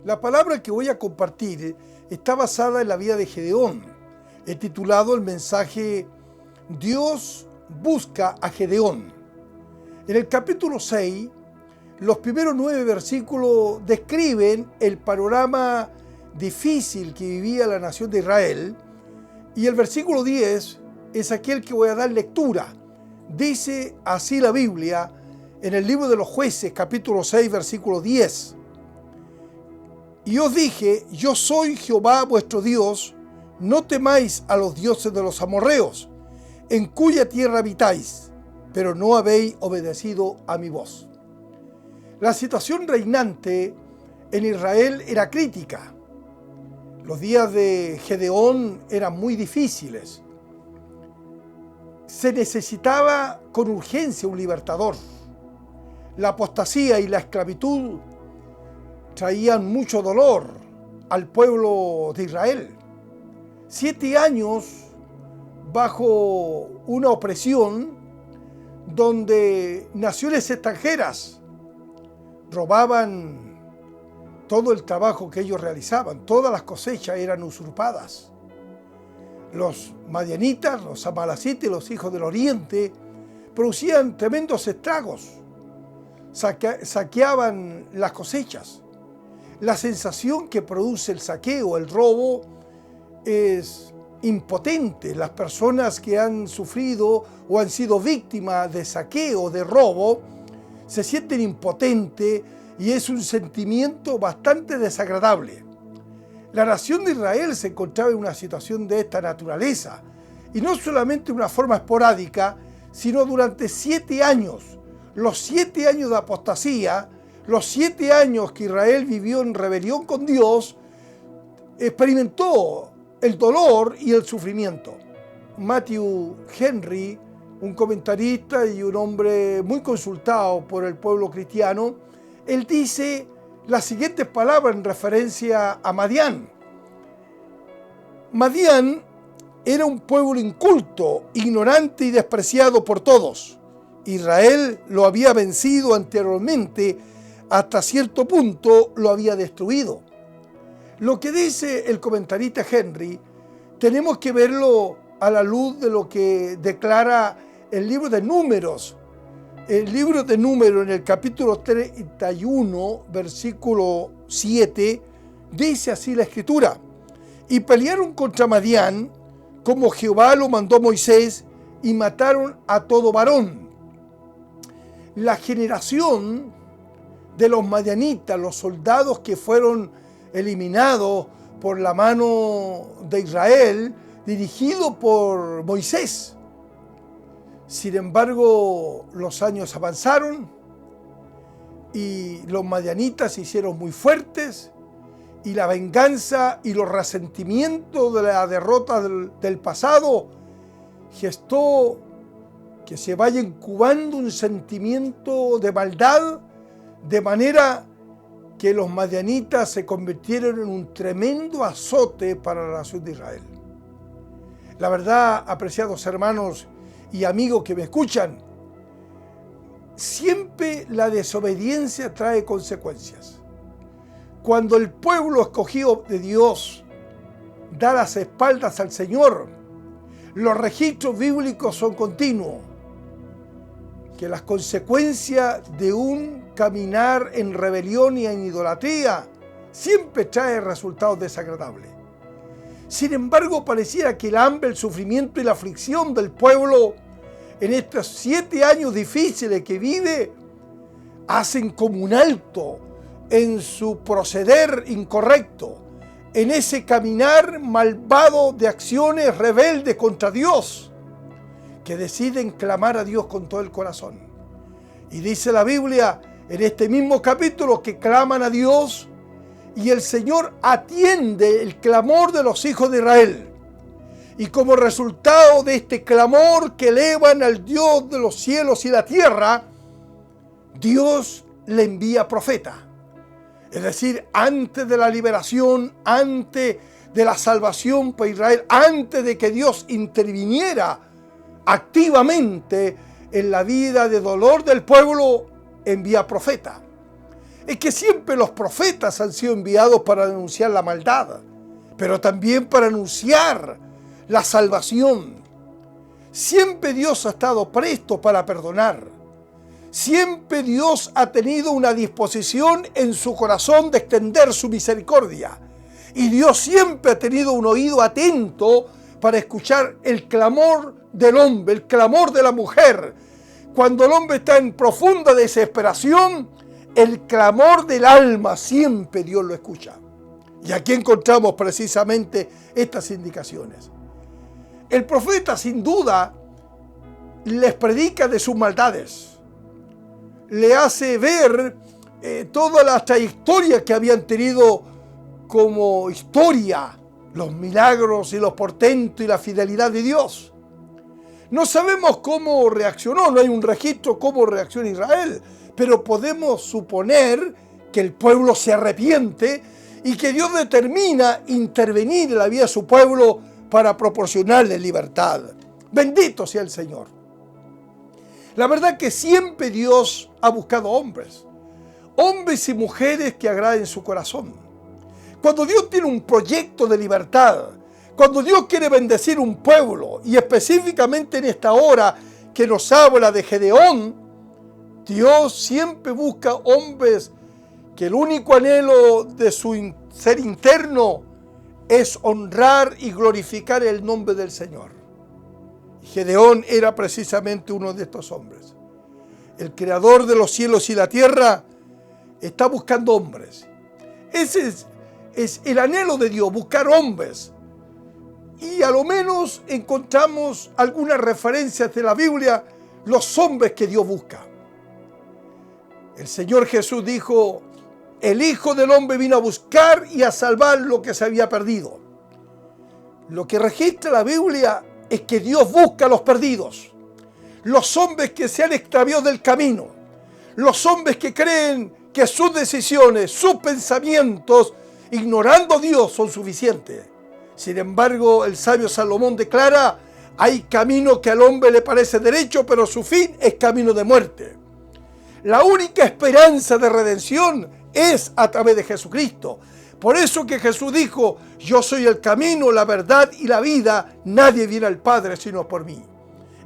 La palabra que voy a compartir está basada en la vida de Gedeón. He titulado el mensaje Dios busca a Gedeón. En el capítulo 6, los primeros 9 versículos describen el panorama difícil que vivía la nación de Israel, y el versículo 10 es aquel que voy a dar lectura. Dice así la Biblia en el libro de los Jueces, capítulo 6, versículo 10. Y os dije, yo soy Jehová vuestro Dios, no temáis a los dioses de los amorreos, en cuya tierra habitáis, pero no habéis obedecido a mi voz. La situación reinante en Israel era crítica. Los días de Gedeón eran muy difíciles. Se necesitaba con urgencia un libertador. La apostasía y la esclavitud traían mucho dolor al pueblo de Israel. 7 años bajo una opresión donde naciones extranjeras robaban todo el trabajo que ellos realizaban. Todas las cosechas eran usurpadas. Los madianitas, los amalacitas y los hijos del oriente producían tremendos estragos. Saqueaban las cosechas. La sensación que produce el saqueo, el robo, es impotente. Las personas que han sufrido o han sido víctimas de saqueo, de robo, se sienten impotentes y es un sentimiento bastante desagradable. La nación de Israel se encontraba en una situación de esta naturaleza, y no solamente de una forma esporádica, sino durante 7 años. Los 7 años de apostasía, los 7 años que Israel vivió en rebelión con Dios, experimentó el dolor y el sufrimiento. Matthew Henry, un comentarista y un hombre muy consultado por el pueblo cristiano, él dice las siguientes palabras en referencia a Madián. Madián era un pueblo inculto, ignorante y despreciado por todos. Israel lo había vencido anteriormente, hasta cierto punto lo había destruido. Lo que dice el comentarista Henry, tenemos que verlo a la luz de lo que declara el libro de Números. El libro de Números, en el capítulo 31, versículo 7, dice así la Escritura: y pelearon contra Madián, como Jehová lo mandó a Moisés, y mataron a todo varón. La generación de los madianitas, los soldados que fueron eliminados por la mano de Israel, dirigido por Moisés. Sin embargo, los años avanzaron y los madianitas se hicieron muy fuertes, y la venganza y los resentimientos de la derrota del pasado gestó que se vaya incubando un sentimiento de maldad, de manera que los madianitas se convirtieron en un tremendo azote para la nación de Israel. La verdad, apreciados hermanos y amigos que me escuchan, siempre la desobediencia trae consecuencias. Cuando el pueblo escogido de Dios da las espaldas al Señor, los registros bíblicos son continuos, que las consecuencias de un caminar en rebelión y en idolatría siempre trae resultados desagradables. Sin embargo, pareciera que el hambre, el sufrimiento y la aflicción del pueblo en estos 7 años difíciles que vive hacen como un alto en su proceder incorrecto, en ese caminar malvado de acciones rebeldes contra Dios, que deciden clamar a Dios con todo el corazón. Y dice la Biblia en este mismo capítulo que claman a Dios, y el Señor atiende el clamor de los hijos de Israel. Y como resultado de este clamor que elevan al Dios de los cielos y la tierra, Dios le envía profeta. Es decir, antes de la liberación, antes de la salvación para Israel, antes de que Dios interviniera activamente en la vida de dolor del pueblo, envía profeta. es que siempre los profetas han sido enviados para denunciar la maldad, pero también para anunciar la salvación. Siempre Dios ha estado presto para perdonar. Siempre Dios ha tenido una disposición en su corazón de extender su misericordia. Y Dios siempre ha tenido un oído atento para escuchar el clamor del hombre, el clamor de la mujer. Cuando el hombre está en profunda desesperación, el clamor del alma siempre Dios lo escucha. Y aquí encontramos precisamente estas indicaciones. El profeta sin duda les predica de sus maldades. Le hace ver toda la trayectoria que habían tenido como historia, los milagros y los portentos y la fidelidad de Dios. No sabemos cómo reaccionó, no hay un registro cómo reacciona Israel, pero podemos suponer que el pueblo se arrepiente y que Dios determina intervenir en la vida de su pueblo para proporcionarle libertad. Bendito sea el Señor. La verdad que siempre Dios ha buscado hombres y mujeres que agraden su corazón. Cuando Dios tiene un proyecto de libertad, cuando Dios quiere bendecir un pueblo, y específicamente en esta hora que nos habla de Gedeón, Dios siempre busca hombres que el único anhelo de su ser interno es honrar y glorificar el nombre del Señor. Y Gedeón era precisamente uno de estos hombres. El creador de los cielos y la tierra está buscando hombres. Ese es el anhelo de Dios, buscar hombres. Y a lo menos encontramos algunas referencias de la Biblia, los hombres que Dios busca. El Señor Jesús dijo: el Hijo del Hombre vino a buscar y a salvar lo que se había perdido. Lo que registra la Biblia es que Dios busca a los perdidos, los hombres que se han extraviado del camino, los hombres que creen que sus decisiones, sus pensamientos, ignorando a Dios, son suficientes. Sin embargo, el sabio Salomón declara: hay camino que al hombre le parece derecho, pero su fin es camino de muerte. La única esperanza de redención es a través de Jesucristo. Por eso que Jesús dijo: yo soy el camino, la verdad y la vida, nadie viene al Padre sino por mí.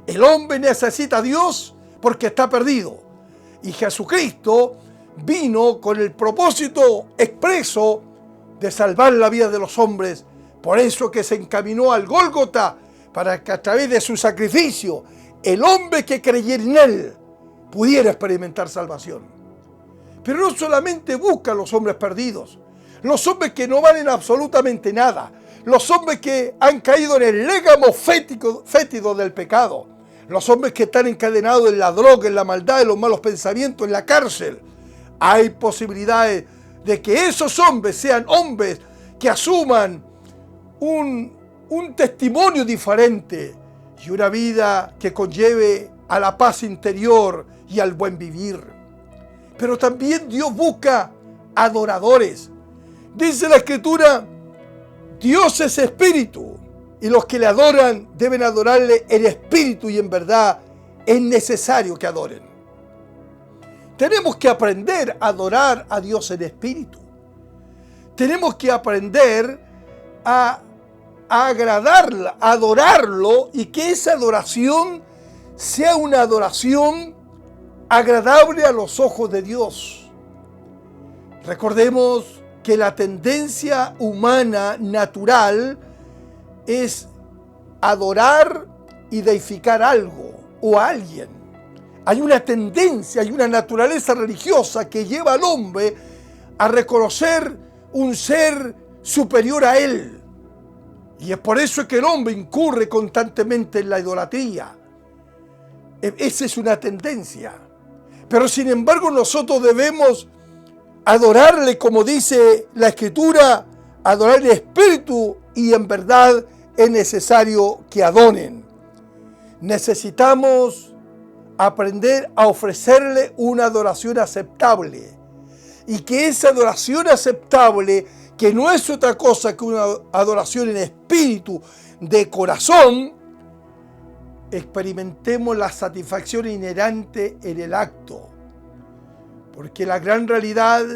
El hombre necesita a Dios porque está perdido. Y Jesucristo vino con el propósito expreso de salvar la vida de los hombres. Por eso que se encaminó al Gólgota, para que a través de su sacrificio el hombre que creyera en él pudiera experimentar salvación. Pero no solamente busca a los hombres perdidos, los hombres que no valen absolutamente nada, los hombres que han caído en el légamo fétido del pecado, los hombres que están encadenados en la droga, en la maldad, en los malos pensamientos, en la cárcel. Hay posibilidades de que esos hombres sean hombres que asuman un testimonio diferente y una vida que conlleve a la paz interior y al buen vivir. Pero también Dios busca adoradores. Dice la Escritura: Dios es espíritu, y los que le adoran deben adorarle en espíritu y en verdad. Es necesario que adoren. Tenemos que aprender a adorar a Dios en espíritu. Tenemos que aprender a agradarla, a adorarlo, y que esa adoración sea una adoración agradable a los ojos de Dios. Recordemos que la tendencia humana natural es adorar y deificar algo o a alguien. Hay una tendencia, hay una naturaleza religiosa que lleva al hombre a reconocer un ser superior a él. Y es por eso que el hombre incurre constantemente en la idolatría. Esa es una tendencia. Pero sin embargo nosotros debemos adorarle, como dice la Escritura, adorarle en espíritu y en verdad. Es necesario que adoren. Necesitamos aprender a ofrecerle una adoración aceptable. Y que esa adoración aceptable, que no es otra cosa que una adoración en espíritu, de corazón, experimentemos la satisfacción inherente en el acto. Porque la gran realidad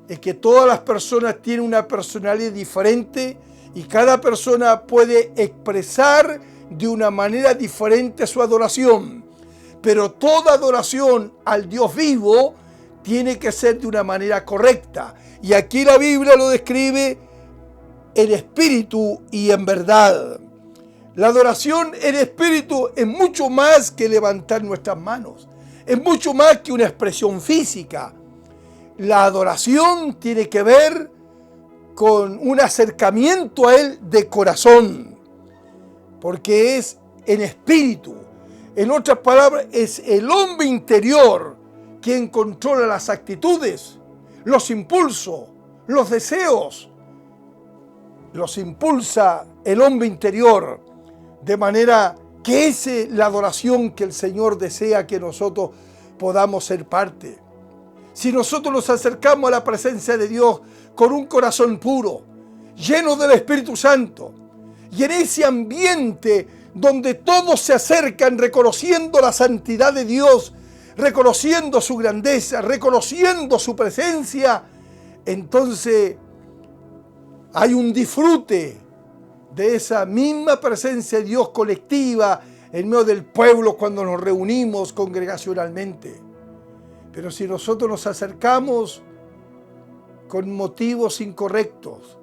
es que todas las personas tienen una personalidad diferente y cada persona puede expresar de una manera diferente su adoración. Pero toda adoración al Dios vivo tiene que ser de una manera correcta. Y aquí la Biblia lo describe en espíritu y en verdad. La adoración en espíritu es mucho más que levantar nuestras manos. Es mucho más que una expresión física. La adoración tiene que ver con un acercamiento a Él de corazón, porque es en espíritu. En otras palabras, es el hombre interior quien controla las actitudes, los impulsos, los deseos. Los impulsa el hombre interior, de manera que esa es la adoración que el Señor desea que nosotros podamos ser parte. Si nosotros nos acercamos a la presencia de Dios con un corazón puro, lleno del Espíritu Santo, y en ese ambiente donde todos se acercan reconociendo la santidad de Dios, reconociendo su grandeza, reconociendo su presencia, entonces hay un disfrute de esa misma presencia de Dios colectiva en medio del pueblo cuando nos reunimos congregacionalmente. Pero si nosotros nos acercamos con motivos incorrectos,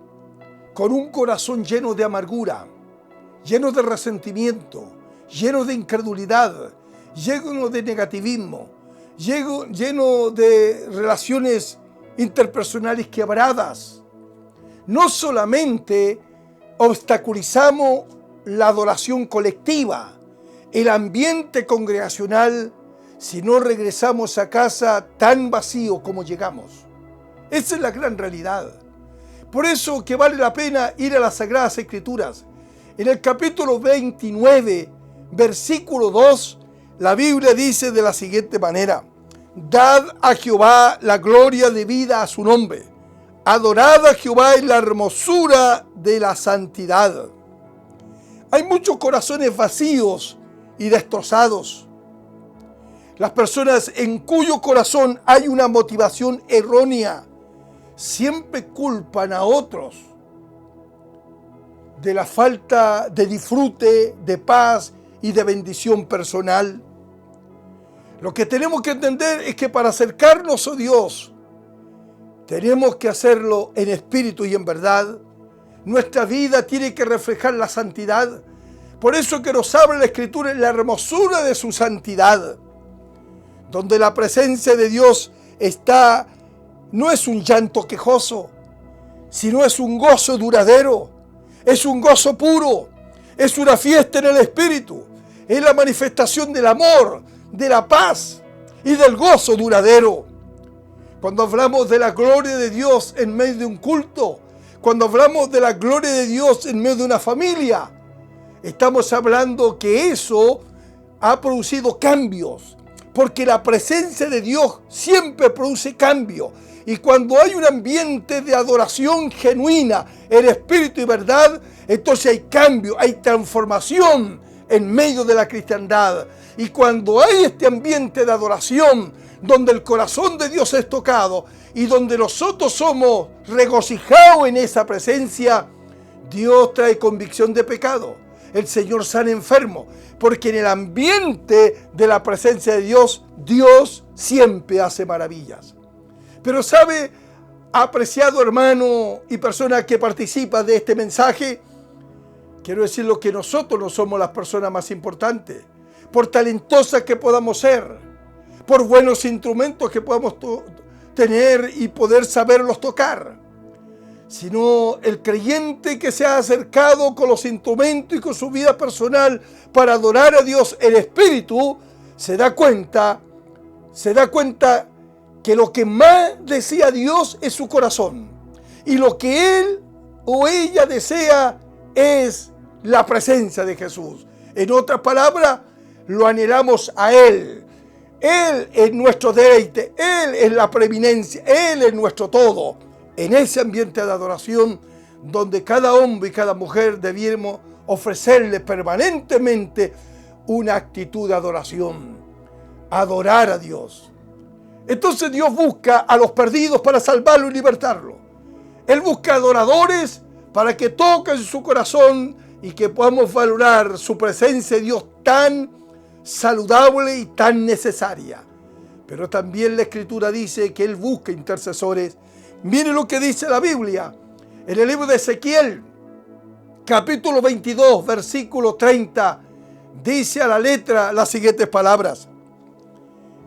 con un corazón lleno de amargura, lleno de resentimiento, lleno de incredulidad, lleno de negativismo, lleno de relaciones interpersonales quebradas, no solamente obstaculizamos la adoración colectiva, el ambiente congregacional, si no regresamos a casa tan vacío como llegamos. Esa es la gran realidad. Por eso que vale la pena ir a las Sagradas Escrituras. En el capítulo 29, versículo 2, la Biblia dice de la siguiente manera: dad a Jehová la gloria debida a su nombre. Adorad a Jehová en la hermosura de la santidad. Hay muchos corazones vacíos y destrozados. Las personas en cuyo corazón hay una motivación errónea siempre culpan a otros de la falta de disfrute, de paz y de bendición personal. Lo que tenemos que entender es que para acercarnos a Dios, tenemos que hacerlo en espíritu y en verdad. Nuestra vida tiene que reflejar la santidad. Por eso que nos habla la Escritura en la hermosura de su santidad. Donde la presencia de Dios está, no es un llanto quejoso, sino es un gozo duradero, es un gozo puro, es una fiesta en el Espíritu, es la manifestación del amor, de la paz y del gozo duradero. Cuando hablamos de la gloria de Dios en medio de un culto, cuando hablamos de la gloria de Dios en medio de una familia, estamos hablando que eso ha producido cambios, porque la presencia de Dios siempre produce cambio. Y cuando hay un ambiente de adoración genuina en espíritu y verdad, entonces hay cambio, hay transformación en medio de la cristiandad. Y cuando hay este ambiente de adoración, donde el corazón de Dios es tocado y donde nosotros somos regocijados en esa presencia, Dios trae convicción de pecado. El Señor sana enfermo, porque en el ambiente de la presencia de Dios, Dios siempre hace maravillas. Pero sabe, apreciado hermano y persona que participa de este mensaje, quiero decirlo que nosotros no somos las personas más importantes, por talentosas que podamos ser, por buenos instrumentos que podamos tener y poder saberlos tocar, sino el creyente que se ha acercado con los instrumentos y con su vida personal para adorar a Dios en espíritu, se da cuenta que lo que más desea Dios es su corazón, y lo que él o ella desea es la presencia de Jesús. En otras palabras, lo anhelamos a Él. Él es nuestro deleite, Él es la preeminencia, Él es nuestro todo. En ese ambiente de adoración, donde cada hombre y cada mujer debiéramos ofrecerle permanentemente una actitud de adoración. Adorar a Dios. Entonces Dios busca a los perdidos para salvarlos y libertarlos. Él busca adoradores para que toquen su corazón y que podamos valorar su presencia de Dios tan saludable y tan necesaria. Pero también la Escritura dice que Él busca intercesores. Mire lo que dice la Biblia en el libro de Ezequiel, capítulo 22, versículo 30. Dice a la letra las siguientes palabras: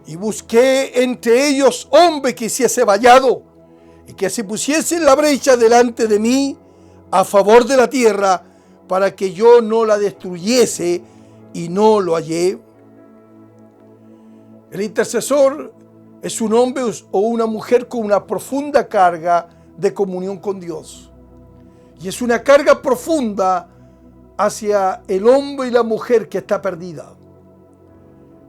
y busqué entre ellos hombre que hiciese vallado y que se pusiese en la brecha delante de mí a favor de la tierra, para que yo no la destruyese, y no lo hallé. El intercesor es un hombre o una mujer con una profunda carga de comunión con Dios. Y es una carga profunda hacia el hombre y la mujer que está perdida.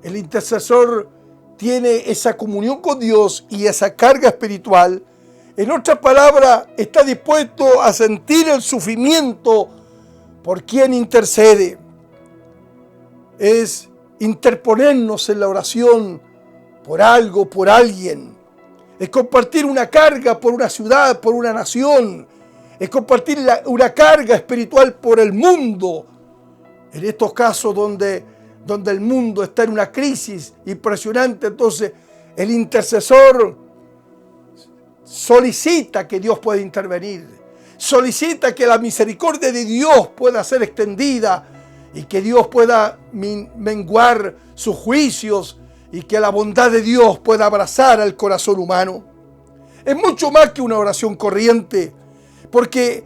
El intercesor tiene esa comunión con Dios y esa carga espiritual. En otras palabras, está dispuesto a sentir el sufrimiento por quien intercede. Es interponernos en la oración por algo, por alguien. Es compartir una carga por una ciudad, por una nación. Es compartir una carga espiritual por el mundo. En estos casos donde el mundo está en una crisis impresionante, entonces el intercesor solicita que Dios pueda intervenir. Solicita que la misericordia de Dios pueda ser extendida y que Dios pueda menguar sus juicios y que la bondad de Dios pueda abrazar al corazón humano. Es mucho más que una oración corriente, porque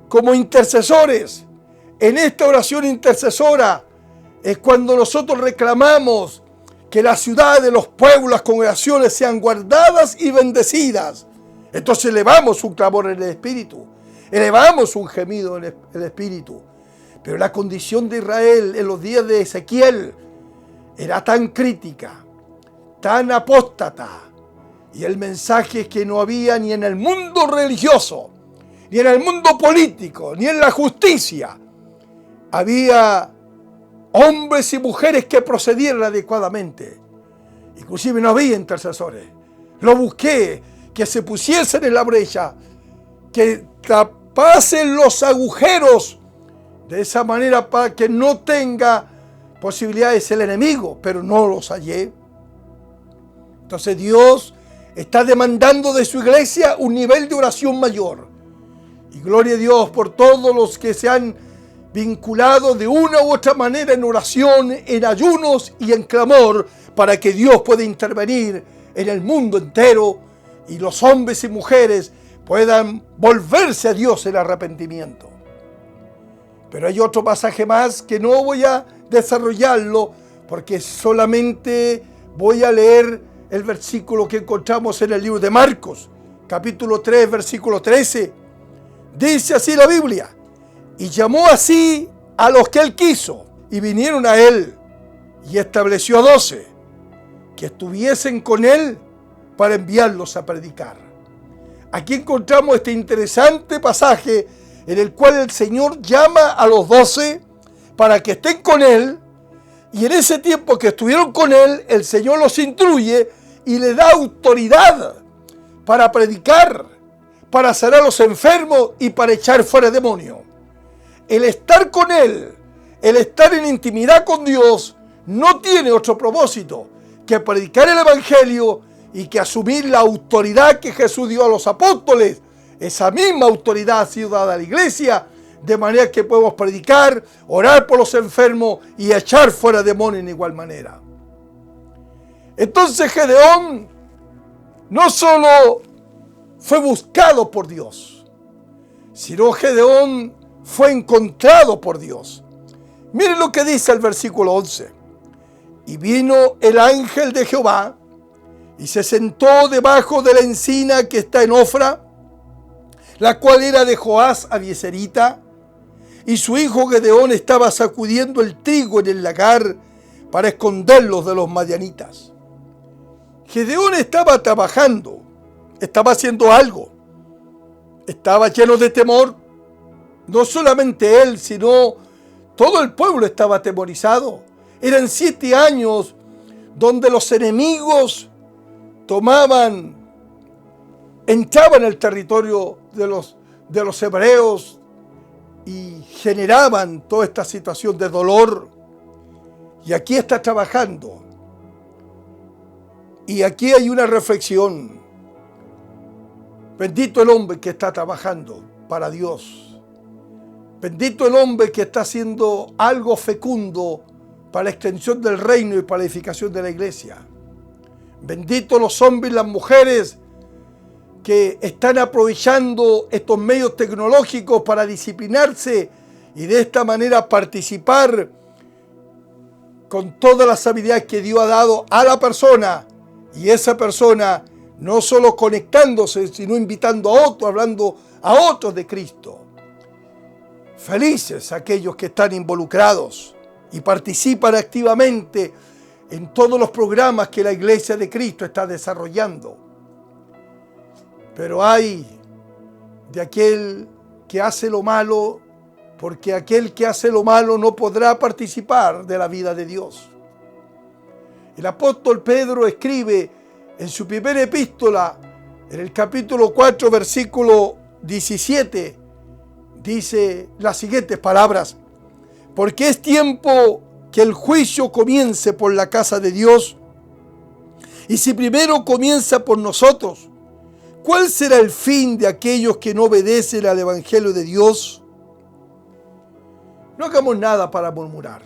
como intercesores, en esta oración intercesora es cuando nosotros reclamamos que la ciudad, de los pueblos, las congregaciones sean guardadas y bendecidas. Entonces elevamos un clamor en el Espíritu, elevamos un gemido en el Espíritu. Pero la condición de Israel en los días de Ezequiel era tan crítica, tan apóstata, y el mensaje es que no había ni en el mundo religioso, ni en el mundo político, ni en la justicia, había hombres y mujeres que procedieran adecuadamente. Inclusive no había intercesores. Lo busqué, que se pusiesen en la brecha, que tapasen los agujeros de esa manera para que no tenga posibilidades el enemigo, pero no los hallé. Entonces Dios está demandando de su iglesia un nivel de oración mayor. Y gloria a Dios por todos los que se han vinculado de una u otra manera en oración, en ayunos y en clamor, para que Dios pueda intervenir en el mundo entero y los hombres y mujeres puedan volverse a Dios en arrepentimiento. Pero hay otro pasaje más que no voy a desarrollarlo porque solamente voy a leer el versículo que encontramos en el libro de Marcos, capítulo 3, versículo 13. Dice así la Biblia: y llamó así a los que él quiso, y vinieron a él, y estableció a 12, que estuviesen con él para enviarlos a predicar. Aquí encontramos este interesante pasaje en el cual el Señor llama a los 12 para que estén con Él, y en ese tiempo que estuvieron con Él, el Señor los instruye y le da autoridad para predicar, para sanar a los enfermos y para echar fuera demonios. El estar con Él, el estar en intimidad con Dios, no tiene otro propósito que predicar el Evangelio y que asumir la autoridad que Jesús dio a los apóstoles. Esa misma autoridad ha sido dada a la iglesia, de manera que podemos predicar, orar por los enfermos y echar fuera demonios en igual manera. Entonces Gedeón no solo fue buscado por Dios, sino Gedeón fue encontrado por Dios. Miren lo que dice el versículo 11. Y vino el ángel de Jehová y se sentó debajo de la encina que está en Ofra, la cual era de Joás Abieserita, y su hijo Gedeón estaba sacudiendo el trigo en el lagar para esconderlos de los madianitas. Gedeón estaba trabajando, estaba haciendo algo, estaba lleno de temor. No solamente él, sino todo el pueblo estaba atemorizado. Eran 7 años donde los enemigos entraban al territorio de los hebreos y generaban toda esta situación de dolor. Y aquí está trabajando. Y aquí hay una reflexión. Bendito el hombre que está trabajando para Dios. Bendito el hombre que está haciendo algo fecundo para la extensión del reino y para la edificación de la iglesia. Bendito los hombres y las mujeres que están aprovechando estos medios tecnológicos para disciplinarse y de esta manera participar con todas las habilidades que Dios ha dado a la persona, y esa persona no solo conectándose, sino invitando a otros, hablando a otros de Cristo. Felices aquellos que están involucrados y participan activamente en todos los programas que la Iglesia de Cristo está desarrollando. Pero hay de aquel que hace lo malo, porque aquel que hace lo malo no podrá participar de la vida de Dios. El apóstol Pedro escribe en su primera epístola, en el capítulo 4, versículo 17, dice las siguientes palabras: porque es tiempo que el juicio comience por la casa de Dios, y si primero comienza por nosotros, ¿cuál será el fin de aquellos que no obedecen al Evangelio de Dios? No hagamos nada para murmurar.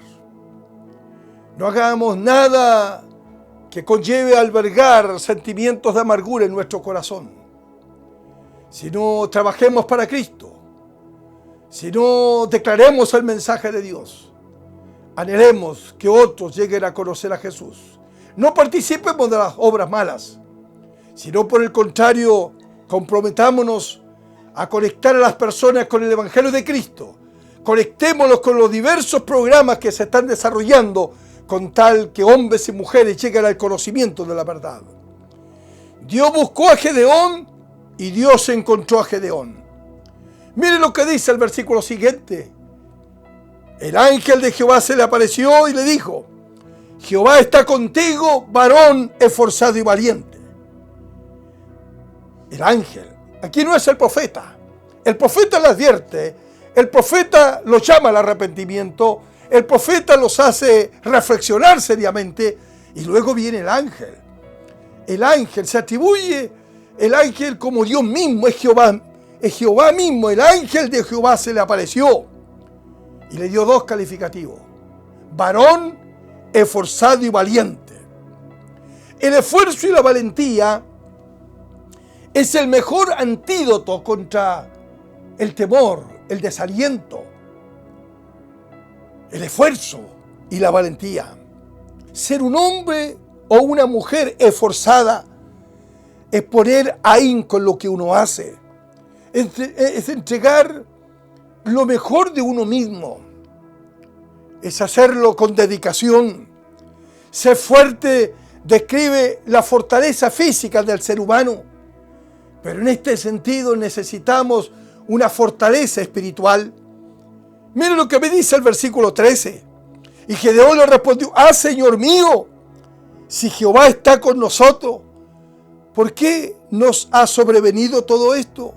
No hagamos nada que conlleve a albergar sentimientos de amargura en nuestro corazón. Sino trabajemos para Cristo. Sino declaremos el mensaje de Dios. Anhelemos que otros lleguen a conocer a Jesús. No participemos de las obras malas, sino por el contrario, comprometámonos a conectar a las personas con el Evangelio de Cristo. Conectémoslos con los diversos programas que se están desarrollando con tal que hombres y mujeres lleguen al conocimiento de la verdad. Dios buscó a Gedeón y Dios encontró a Gedeón. Mire lo que dice el versículo siguiente. El ángel de Jehová se le apareció y le dijo: Jehová está contigo, varón esforzado y valiente. El ángel, aquí no es el profeta. El profeta le advierte, el profeta los llama al arrepentimiento, el profeta los hace reflexionar seriamente, y luego viene el ángel. El ángel se atribuye, el ángel como Dios mismo, es Jehová mismo. El ángel de Jehová se le apareció y le dio dos calificativos: varón esforzado y valiente. El esfuerzo y la valentía es el mejor antídoto contra el temor, el desaliento. El esfuerzo y la valentía. Ser un hombre o una mujer esforzada es poner ahínco en lo que uno hace. Es entregar lo mejor de uno mismo. Es hacerlo con dedicación. Ser fuerte describe la fortaleza física del ser humano. Pero en este sentido necesitamos una fortaleza espiritual. Mire lo que me dice el versículo 13. Y Gedeón le respondió: Señor mío, si Jehová está con nosotros, ¿por qué nos ha sobrevenido todo esto?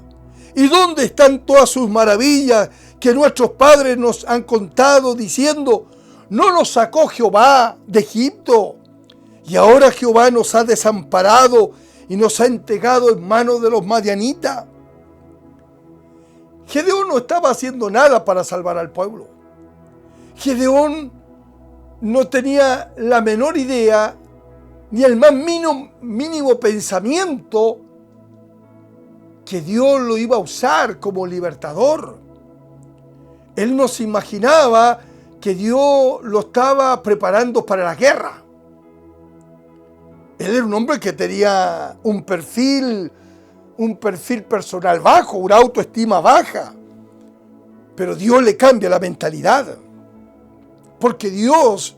¿Y dónde están todas sus maravillas que nuestros padres nos han contado, diciendo: ¿no nos sacó Jehová de Egipto? Y ahora Jehová nos ha desamparado y nos ha entregado en manos de los madianitas. Gedeón no estaba haciendo nada para salvar al pueblo. Gedeón no tenía la menor idea ni el más mínimo pensamiento que Dios lo iba a usar como libertador. Él no se imaginaba que Dios lo estaba preparando para la guerra. Él era un hombre que tenía un perfil personal bajo, una autoestima baja. Pero Dios le cambia la mentalidad. Porque Dios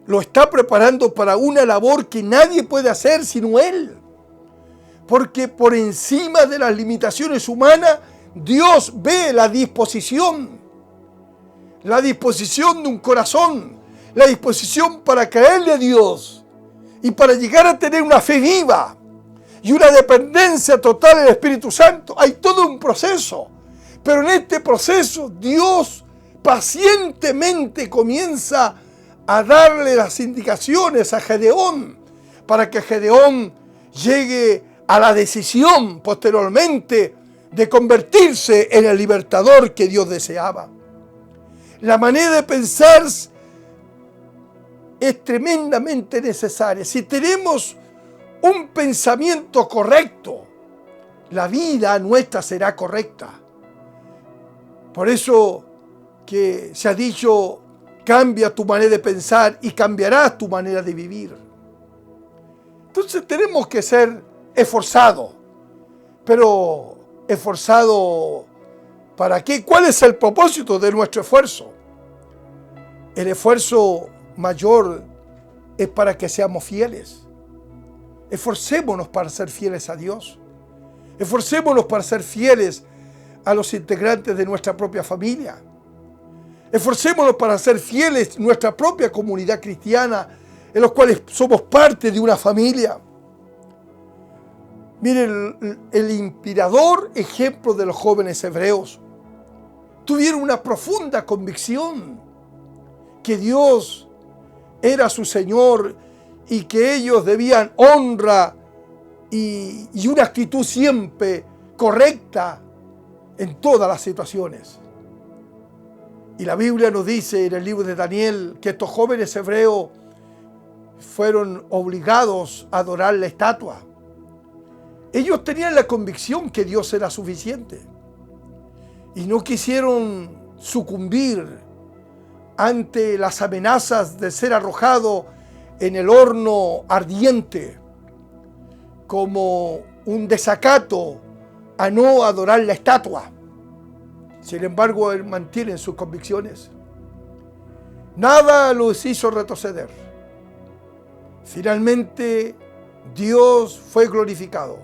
lo está preparando para una labor que nadie puede hacer sino Él. Porque por encima de las limitaciones humanas, Dios ve la disposición de un corazón, la disposición para creerle a Dios y para llegar a tener una fe viva. y una dependencia total del Espíritu Santo. Hay todo un proceso, pero en este proceso Dios pacientemente comienza a darle las indicaciones a Gedeón para que Gedeón llegue a la decisión posteriormente de convertirse en el libertador que Dios deseaba. La manera de pensar es tremendamente necesaria. Si tenemos un pensamiento correcto, la vida nuestra será correcta. Por eso que se ha dicho, cambia tu manera de pensar y cambiarás tu manera de vivir. Entonces tenemos que ser esforzados. Pero esforzado, ¿para qué? ¿Cuál es el propósito de nuestro esfuerzo? El esfuerzo mayor es para que seamos fieles. Esforcémonos para ser fieles a Dios. Esforcémonos para ser fieles a los integrantes de nuestra propia familia. Esforcémonos para ser fieles a nuestra propia comunidad cristiana, en los cuales somos parte de una familia. Miren, el inspirador ejemplo de los jóvenes hebreos tuvieron una profunda convicción que Dios era su Señor y que ellos debían honra y una actitud siempre correcta en todas las situaciones. Y la Biblia nos dice en el libro de Daniel que estos jóvenes hebreos fueron obligados a adorar la estatua. Ellos tenían la convicción que Dios era suficiente y no quisieron sucumbir ante las amenazas de ser arrojado en el horno ardiente como un desacato a no adorar la estatua. Sin embargo, él mantiene sus convicciones. Nada los hizo retroceder. Finalmente, Dios fue glorificado.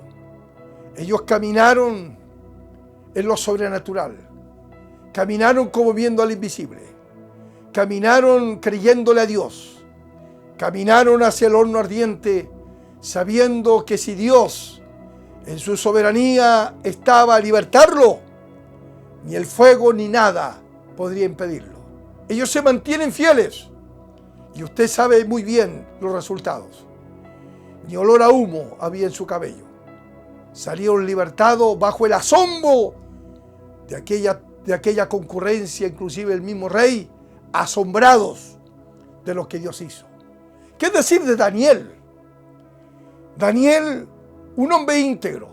Ellos caminaron en lo sobrenatural. Caminaron como viendo al invisible. Caminaron creyéndole a Dios. Caminaron hacia el horno ardiente, sabiendo que si Dios en su soberanía estaba a libertarlo, ni el fuego ni nada podría impedirlo. Ellos se mantienen fieles y usted sabe muy bien los resultados. Ni olor a humo había en su cabello. Salieron libertados bajo el asombro de aquella concurrencia, inclusive el mismo rey, asombrados de lo que Dios hizo. ¿Qué decir de Daniel? Daniel, un hombre íntegro,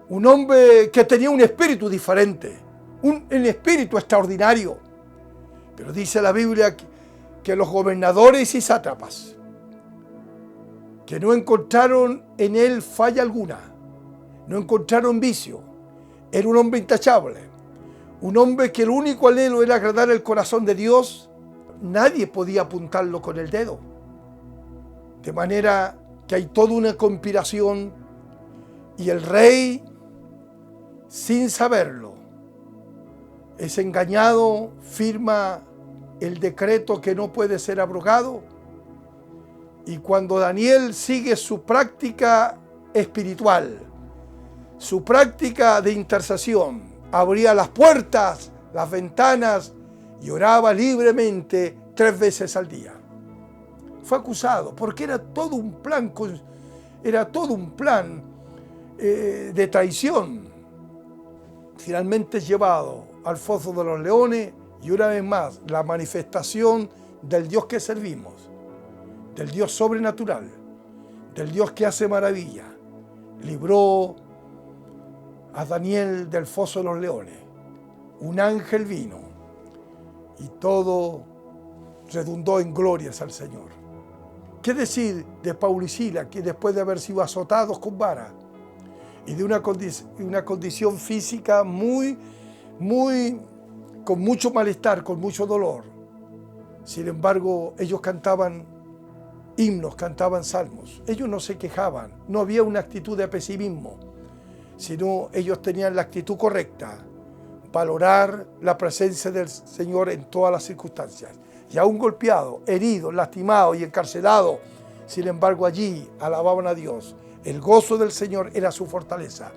un hombre que tenía un espíritu diferente, un espíritu extraordinario. Pero dice la Biblia que los gobernadores y sátrapas, que no encontraron en él falla alguna, no encontraron vicio, era un hombre intachable, un hombre que el único anhelo era agradar el corazón de Dios, nadie podía apuntarlo con el dedo. De manera que hay toda una conspiración y el rey, sin saberlo, es engañado, firma el decreto que no puede ser abrogado. Y cuando Daniel sigue su práctica espiritual, su práctica de intercesión, abría las puertas, las ventanas y oraba libremente 3 veces al día. Fue acusado porque era todo un plan de traición. Finalmente llevado al foso de los leones y una vez más la manifestación del Dios que servimos, del Dios sobrenatural, del Dios que hace maravilla, libró a Daniel del foso de los leones. Un ángel vino y todo redundó en glorias al Señor. ¿Qué decir de Pablo y Silas, que después de haber sido azotados con vara y de una condición física con mucho malestar, con mucho dolor, sin embargo ellos cantaban himnos, cantaban salmos, ellos no se quejaban, no había una actitud de pesimismo, sino ellos tenían la actitud correcta, valorar la presencia del Señor en todas las circunstancias. Y aún golpeado, herido, lastimado y encarcelado, Sin embargo, allí alababan a Dios. El gozo del Señor era su fortaleza.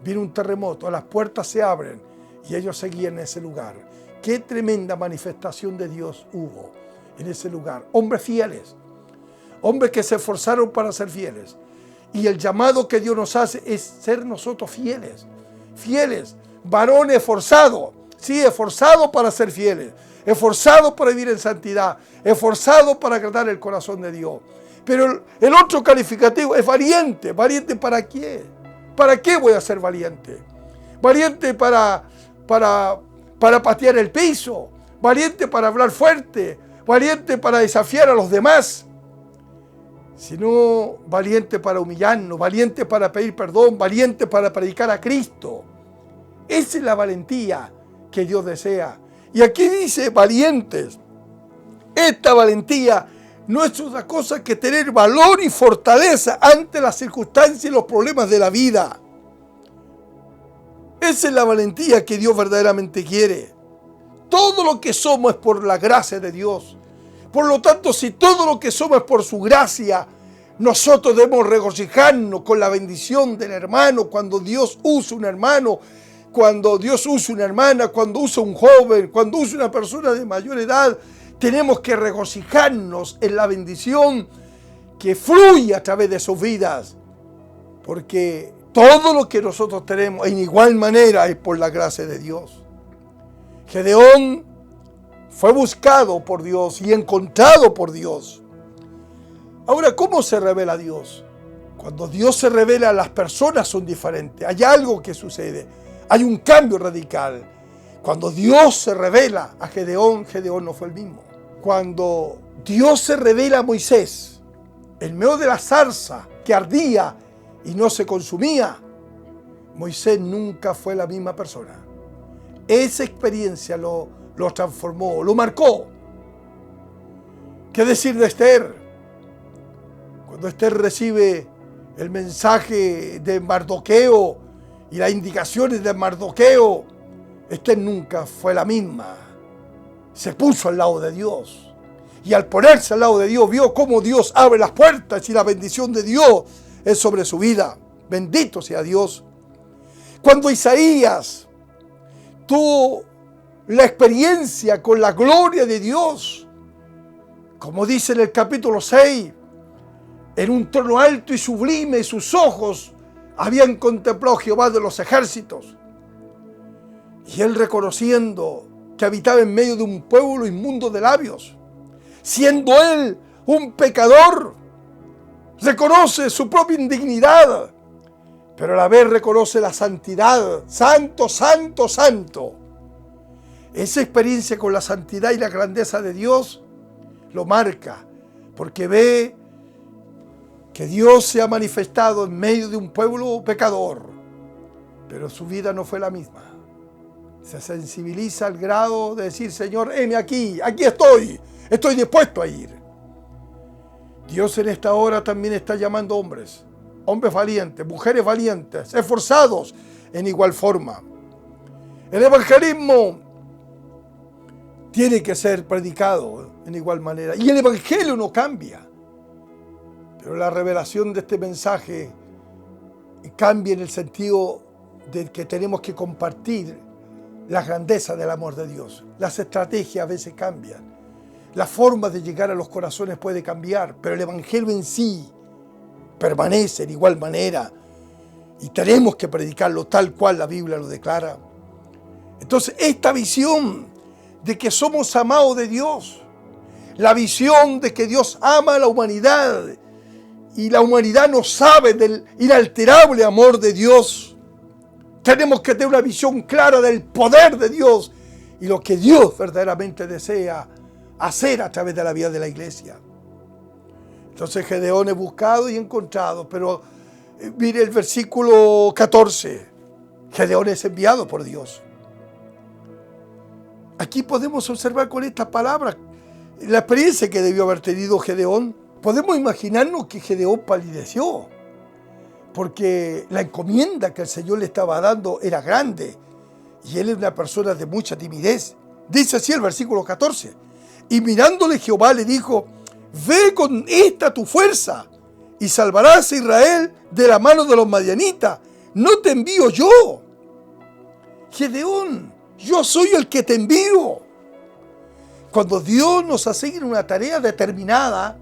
Vino un terremoto, las puertas se abren y ellos seguían en ese lugar. Qué tremenda manifestación de Dios hubo en ese lugar. Hombres fieles, hombres que se esforzaron para ser fieles. Y el llamado que Dios nos hace es ser nosotros fieles. Fieles, varones esforzados. Sí, esforzados para ser fieles. Esforzados para vivir en santidad. Esforzados para agradar el corazón de Dios. Pero el otro calificativo es valiente. ¿Valiente para qué? ¿Para qué voy a ser valiente? Valiente para patear el piso. Valiente para hablar fuerte. Valiente para desafiar a los demás. Sino valiente para humillarnos, valiente para pedir perdón, valiente para predicar a Cristo. Esa es la valentía que Dios desea. Y aquí dice valientes. Esta valentía no es otra cosa que tener valor y fortaleza ante las circunstancias y los problemas de la vida. Esa es la valentía que Dios verdaderamente quiere. Todo lo que somos es por la gracia de Dios. Por lo tanto, si todo lo que somos es por su gracia, nosotros debemos regocijarnos con la bendición del hermano, cuando Dios usa un hermano, cuando Dios usa una hermana, cuando usa un joven, cuando usa una persona de mayor edad. Tenemos que regocijarnos en la bendición que fluye a través de sus vidas, porque todo lo que nosotros tenemos en igual manera es por la gracia de Dios. Gedeón fue buscado por Dios y encontrado por Dios. Ahora, ¿cómo se revela Dios? Cuando Dios se revela, las personas son diferentes. Hay algo que sucede. Hay un cambio radical. Cuando Dios se revela a Gedeón, Gedeón no fue el mismo. Cuando Dios se revela a Moisés, en medio de la zarza que ardía y no se consumía, Moisés nunca fue la misma persona. Esa experiencia lo transformó, lo marcó. ¿Qué decir de Esther? Cuando Esther recibe el mensaje de Mardoqueo y las indicaciones de Mardoqueo, Esther nunca fue la misma. Se puso al lado de Dios. Y al ponerse al lado de Dios, vio cómo Dios abre las puertas y la bendición de Dios es sobre su vida. Bendito sea Dios. Cuando Isaías tuvo la experiencia con la gloria de Dios, como dice en el capítulo 6, en un trono alto y sublime sus ojos habían contemplado a Jehová de los ejércitos. Y él, reconociendo que habitaba en medio de un pueblo inmundo de labios, siendo él un pecador, reconoce su propia indignidad, pero a la vez reconoce la santidad. Santo, santo, santo. Esa experiencia con la santidad y la grandeza de Dios lo marca, porque ve que Dios se ha manifestado en medio de un pueblo pecador, pero su vida no fue la misma. Se sensibiliza al grado de decir: Señor, heme aquí estoy dispuesto a ir. Dios en esta hora también está llamando hombres valientes, mujeres valientes, esforzados en igual forma. El evangelismo tiene que ser predicado en igual manera, y el evangelio no cambia. Pero la revelación de este mensaje cambia en el sentido de que tenemos que compartir la grandeza del amor de Dios. Las estrategias a veces cambian. La forma de llegar a los corazones puede cambiar, pero el evangelio en sí permanece de igual manera. Y tenemos que predicarlo tal cual la Biblia lo declara. Entonces, esta visión de que somos amados de Dios, la visión de que Dios ama a la humanidad, y la humanidad no sabe del inalterable amor de Dios. Tenemos que tener una visión clara del poder de Dios y lo que Dios verdaderamente desea hacer a través de la vida de la iglesia. Entonces Gedeón es buscado y encontrado, pero mire el versículo 14. Gedeón es enviado por Dios. Aquí podemos observar con estas palabras la experiencia que debió haber tenido Gedeón. Podemos imaginarnos que Gedeón palideció, porque la encomienda que el Señor le estaba dando era grande, y él es una persona de mucha timidez. Dice así el versículo 14, y mirándole Jehová le dijo: ve con esta tu fuerza y salvarás a Israel de la mano de los madianitas. ¿No te envío yo? Gedeón, yo soy el que te envío. Cuando Dios nos asigna una tarea determinada,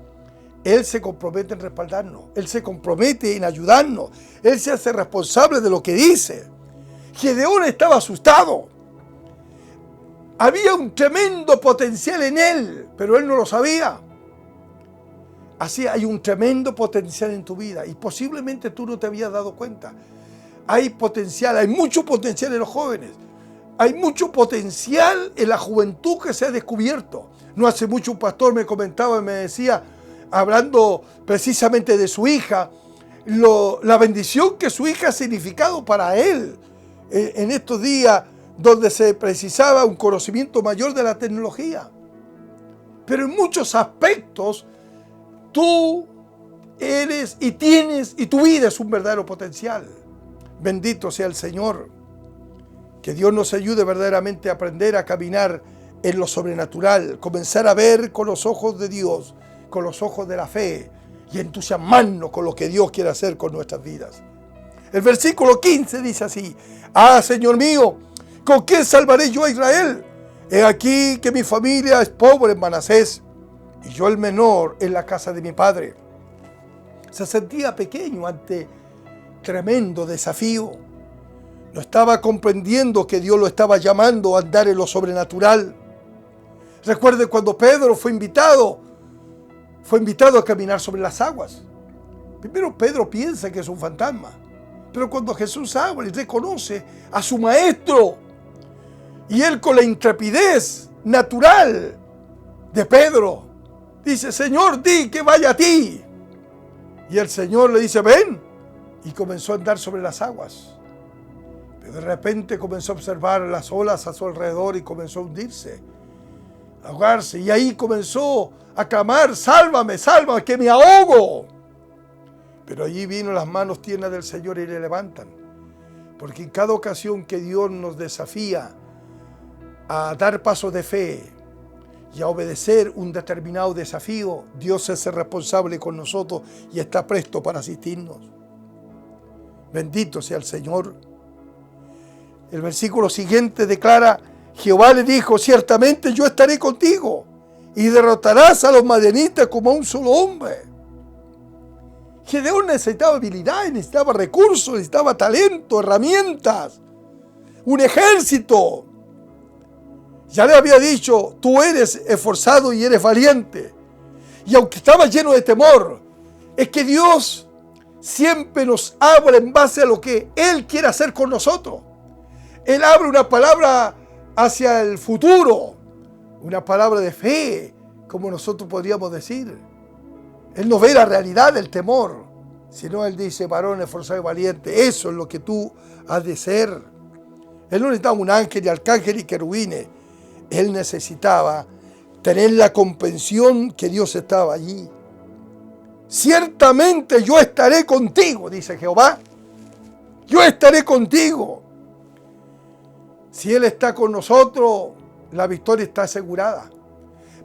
Él se compromete en respaldarnos, Él se compromete en ayudarnos, Él se hace responsable de lo que dice. Gedeón estaba asustado. Había un tremendo potencial en él, pero él no lo sabía. Así hay un tremendo potencial en tu vida y posiblemente tú no te habías dado cuenta. Hay potencial, hay mucho potencial en los jóvenes. Hay mucho potencial en la juventud que se ha descubierto. No hace mucho un pastor me comentaba y me decía, hablando precisamente de su hija, la bendición que su hija ha significado para él en estos días donde se precisaba un conocimiento mayor de la tecnología. Pero en muchos aspectos tú eres y tienes y tu vida es un verdadero potencial. Bendito sea el Señor. Que Dios nos ayude verdaderamente a aprender a caminar en lo sobrenatural, comenzar a ver con los ojos de Dios, con los ojos de la fe y entusiasmarnos con lo que Dios quiere hacer con nuestras vidas. El versículo 15 dice así: Ah, Señor mío, ¿con qué salvaré yo a Israel? He aquí que mi familia es pobre en Manasés y yo el menor en la casa de mi padre. Se sentía pequeño ante tremendo desafío. No estaba comprendiendo que Dios lo estaba llamando a andar en lo sobrenatural. Recuerde cuando Pedro fue invitado a caminar sobre las aguas. Primero Pedro piensa que es un fantasma, pero cuando Jesús habla y reconoce a su maestro, y él con la intrepidez natural de Pedro, dice: Señor, di que vaya a ti. Y el Señor le dice: ven. Y comenzó a andar sobre las aguas. Pero de repente comenzó a observar las olas a su alrededor y comenzó a hundirse, a ahogarse. Y ahí comenzó a clamar: sálvame, sálvame, que me ahogo. Pero allí vino las manos tiernas del Señor y le levantan. Porque en cada ocasión que Dios nos desafía a dar pasos de fe y a obedecer un determinado desafío, Dios se hace responsable con nosotros y está presto para asistirnos. Bendito sea el Señor. El versículo siguiente declara: Jehová le dijo: ciertamente yo estaré contigo y derrotarás a los madianitas como a un solo hombre. Gedeón necesitaba habilidad, necesitaba recursos, necesitaba talento, herramientas, un ejército. Ya le había dicho: tú eres esforzado y eres valiente. Y aunque estaba lleno de temor, es que Dios siempre nos habla en base a lo que Él quiere hacer con nosotros. Él abre una palabra hacia el futuro, una palabra de fe, como nosotros podríamos decir. Él no ve la realidad del temor, sino Él dice: varón esforzado y valiente, eso es lo que tú has de ser. Él no necesitaba un ángel y arcángel y querubines. Él necesitaba tener la comprensión que Dios estaba allí. Ciertamente yo estaré contigo, dice Jehová. Yo estaré contigo. Si Él está con nosotros, la victoria está asegurada.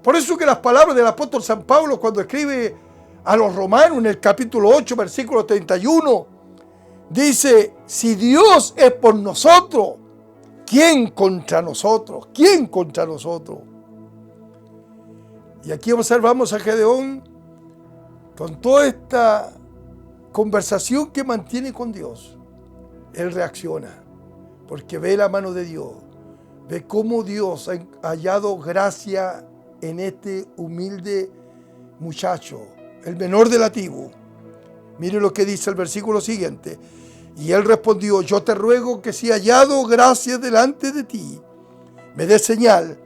Por eso que las palabras del apóstol San Pablo, cuando escribe a los romanos en el capítulo 8, versículo 31, dice: si Dios es por nosotros, ¿quién contra nosotros? ¿Quién contra nosotros? Y aquí observamos a Gedeón con toda esta conversación que mantiene con Dios. Él reacciona porque ve la mano de Dios, ve cómo Dios ha hallado gracia en este humilde muchacho, el menor de la tribu. Mire lo que dice el versículo siguiente: y él respondió: yo te ruego que si hallado gracia delante de ti, me des señal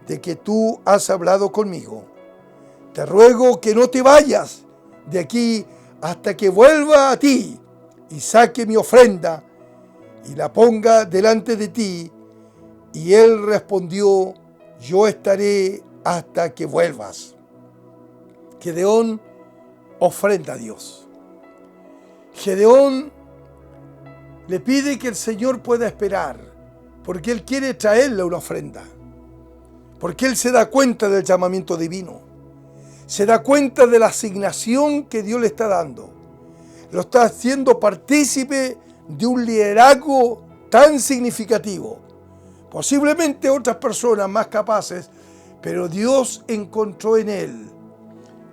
de que tú has hablado conmigo. Te ruego que no te vayas de aquí hasta que vuelva a ti y saque mi ofrenda y la ponga delante de ti. Y él respondió: yo estaré hasta que vuelvas. Gedeón ofrenda a Dios. Gedeón le pide que el Señor pueda esperar, porque Él quiere traerle una ofrenda, porque Él se da cuenta del llamamiento divino. se da cuenta de la asignación que Dios le está dando. Lo está haciendo partícipe de un liderazgo tan significativo. Posiblemente otras personas más capaces, pero Dios encontró en él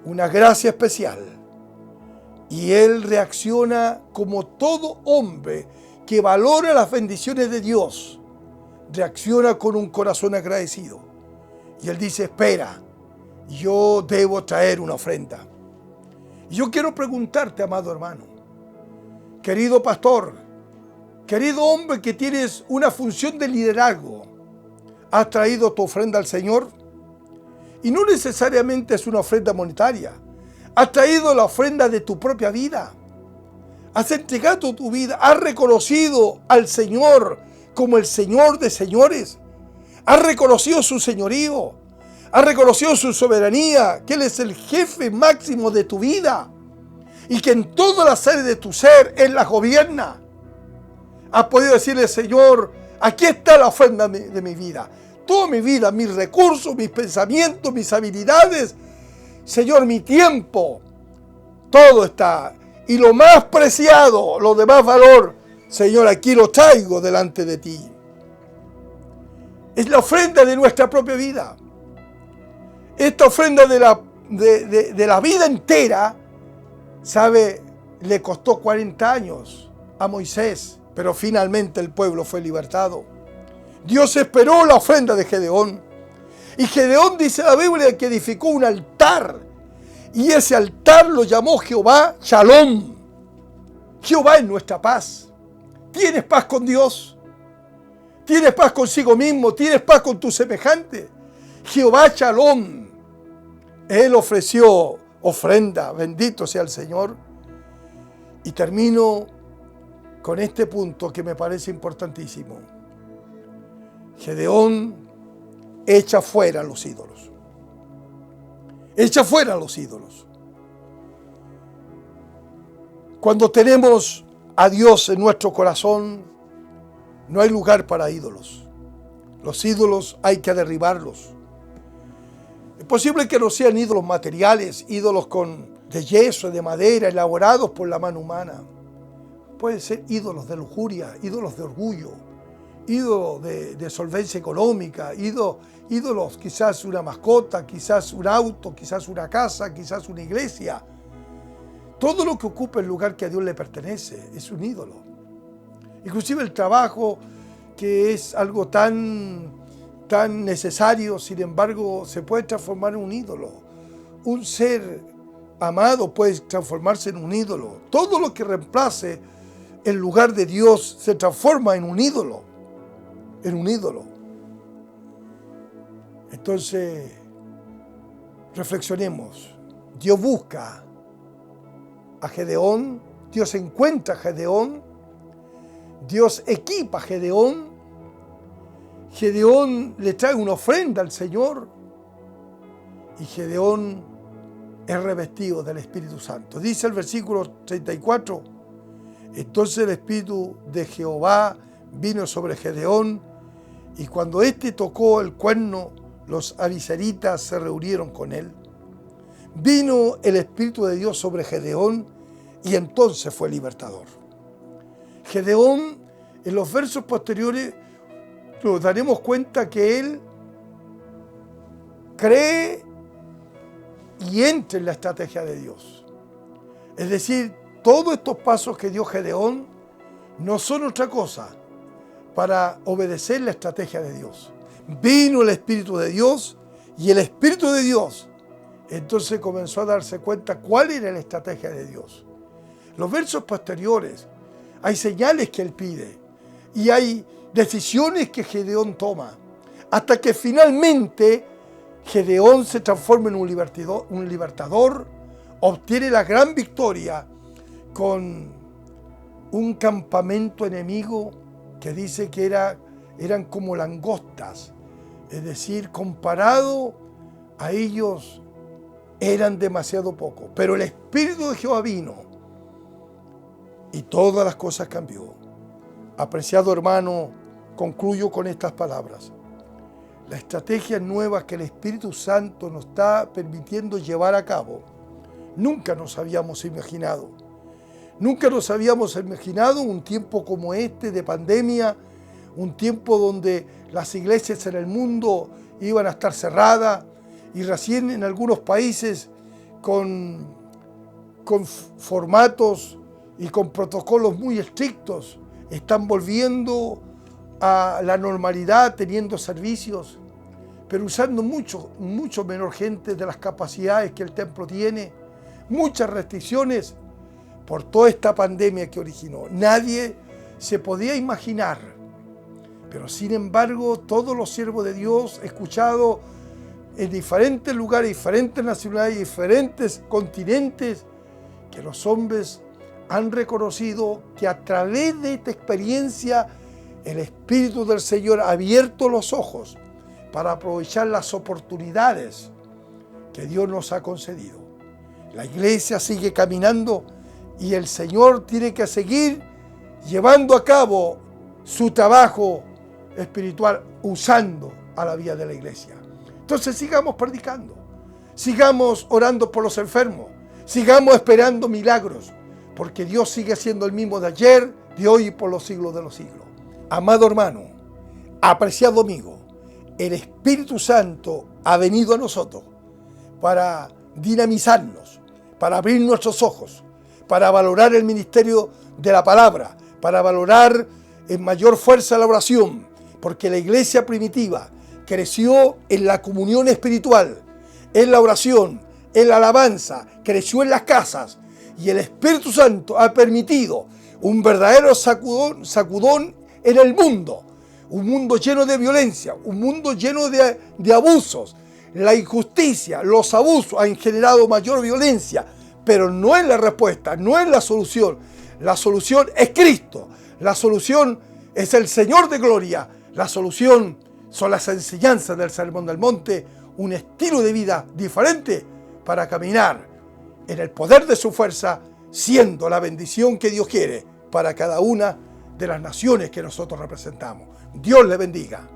una gracia especial. Y él reacciona como todo hombre que valora las bendiciones de Dios. Reacciona con un corazón agradecido. Y él dice, espera, yo debo traer una ofrenda. Y yo quiero preguntarte, amado hermano, querido pastor, querido hombre que tienes una función de liderazgo, ¿has traído tu ofrenda al Señor? Y no necesariamente es una ofrenda monetaria. Has traído la ofrenda de tu propia vida. Has entregado tu vida. Has reconocido al Señor como el Señor de señores. Has reconocido su señorío. Has reconocido su soberanía, que Él es el jefe máximo de tu vida y que en todas las áreas de tu ser Él las gobierna. Has podido decirle, Señor, aquí está la ofrenda de mi vida. Toda mi vida, mis recursos, mis pensamientos, mis habilidades, Señor, mi tiempo, todo está. Y lo más preciado, lo de más valor, Señor, aquí lo traigo delante de ti. Es la ofrenda de nuestra propia vida. Esta ofrenda de la vida entera, ¿sabe? Le costó 40 años a Moisés, pero finalmente el pueblo fue libertado. Dios esperó la ofrenda de Gedeón. Y Gedeón, dice la Biblia, que edificó un altar. Y ese altar lo llamó Jehová Shalom. Jehová es nuestra paz. ¿Tienes paz con Dios? ¿Tienes paz consigo mismo? ¿Tienes paz con tu semejante? Jehová Shalom. Él ofreció ofrenda. Bendito sea el Señor. Y termino con este punto que me parece importantísimo. Gedeón echa fuera los ídolos. Echa fuera los ídolos. Cuando tenemos a Dios en nuestro corazón, no hay lugar para ídolos. Los ídolos hay que derribarlos. Es posible que no sean ídolos materiales, ídolos de yeso, de madera, elaborados por la mano humana. Pueden ser ídolos de lujuria, ídolos de orgullo, ídolos de solvencia económica, ídolos quizás una mascota, quizás un auto, quizás una casa, quizás una iglesia. Todo lo que ocupa el lugar que a Dios le pertenece es un ídolo. Inclusive el trabajo, que es algo tan necesario, sin embargo, se puede transformar en un ídolo. Un ser amado puede transformarse en un ídolo. Todo lo que reemplace el lugar de Dios se transforma en un ídolo. En un ídolo. Entonces, reflexionemos. Dios busca a Gedeón, Dios encuentra a Gedeón, Dios equipa a Gedeón, Gedeón le trae una ofrenda al Señor y Gedeón es revestido del Espíritu Santo. Dice el versículo 34, entonces el Espíritu de Jehová vino sobre Gedeón y cuando éste tocó el cuerno, los abiseritas se reunieron con él. Vino el Espíritu de Dios sobre Gedeón y entonces fue libertador. Gedeón, en los versos posteriores, nos daremos cuenta que él cree y entra en la estrategia de Dios. Es decir, todos estos pasos que dio Gedeón no son otra cosa para obedecer la estrategia de Dios. Vino el Espíritu de Dios y el Espíritu de Dios entonces comenzó a darse cuenta cuál era la estrategia de Dios. Los versos posteriores hay señales que él pide y hay decisiones que Gedeón toma hasta que finalmente Gedeón se transforma en un libertador, obtiene la gran victoria con un campamento enemigo que dice que eran como langostas, es decir, comparado a ellos eran demasiado poco, pero el Espíritu de Jehová vino y todas las cosas cambió. Apreciado hermano, concluyo con estas palabras. las estrategias nuevas que el Espíritu Santo nos está permitiendo llevar a cabo, nunca nos habíamos imaginado. Nunca nos habíamos imaginado un tiempo como este de pandemia, un tiempo donde las iglesias en el mundo iban a estar cerradas y recién en algunos países con formatos y con protocolos muy estrictos están volviendo a la normalidad, teniendo servicios, pero usando mucho menor gente de las capacidades que el templo tiene, muchas restricciones por toda esta pandemia que originó. Nadie se podía imaginar, pero sin embargo todos los siervos de Dios escuchados en diferentes lugares, diferentes nacionalidades, diferentes continentes, que los hombres han reconocido que a través de esta experiencia el Espíritu del Señor ha abierto los ojos para aprovechar las oportunidades que Dios nos ha concedido. La iglesia sigue caminando y el Señor tiene que seguir llevando a cabo su trabajo espiritual usando a la vida de la iglesia. Entonces sigamos predicando, sigamos orando por los enfermos, sigamos esperando milagros, porque Dios sigue siendo el mismo de ayer, de hoy y por los siglos de los siglos. Amado hermano, apreciado amigo, el Espíritu Santo ha venido a nosotros para dinamizarnos, para abrir nuestros ojos, para valorar el ministerio de la palabra, para valorar en mayor fuerza la oración, porque la iglesia primitiva creció en la comunión espiritual, en la oración, en la alabanza, creció en las casas, y el Espíritu Santo ha permitido un verdadero sacudón en el mundo, un mundo lleno de violencia, un mundo lleno de abusos. La injusticia, los abusos han generado mayor violencia, pero no es la respuesta, no es la solución. La solución es Cristo, la solución es el Señor de gloria, la solución son las enseñanzas del Sermón del Monte, un estilo de vida diferente para caminar en el poder de su fuerza, siendo la bendición que Dios quiere para cada una de las naciones que nosotros representamos. Dios le bendiga.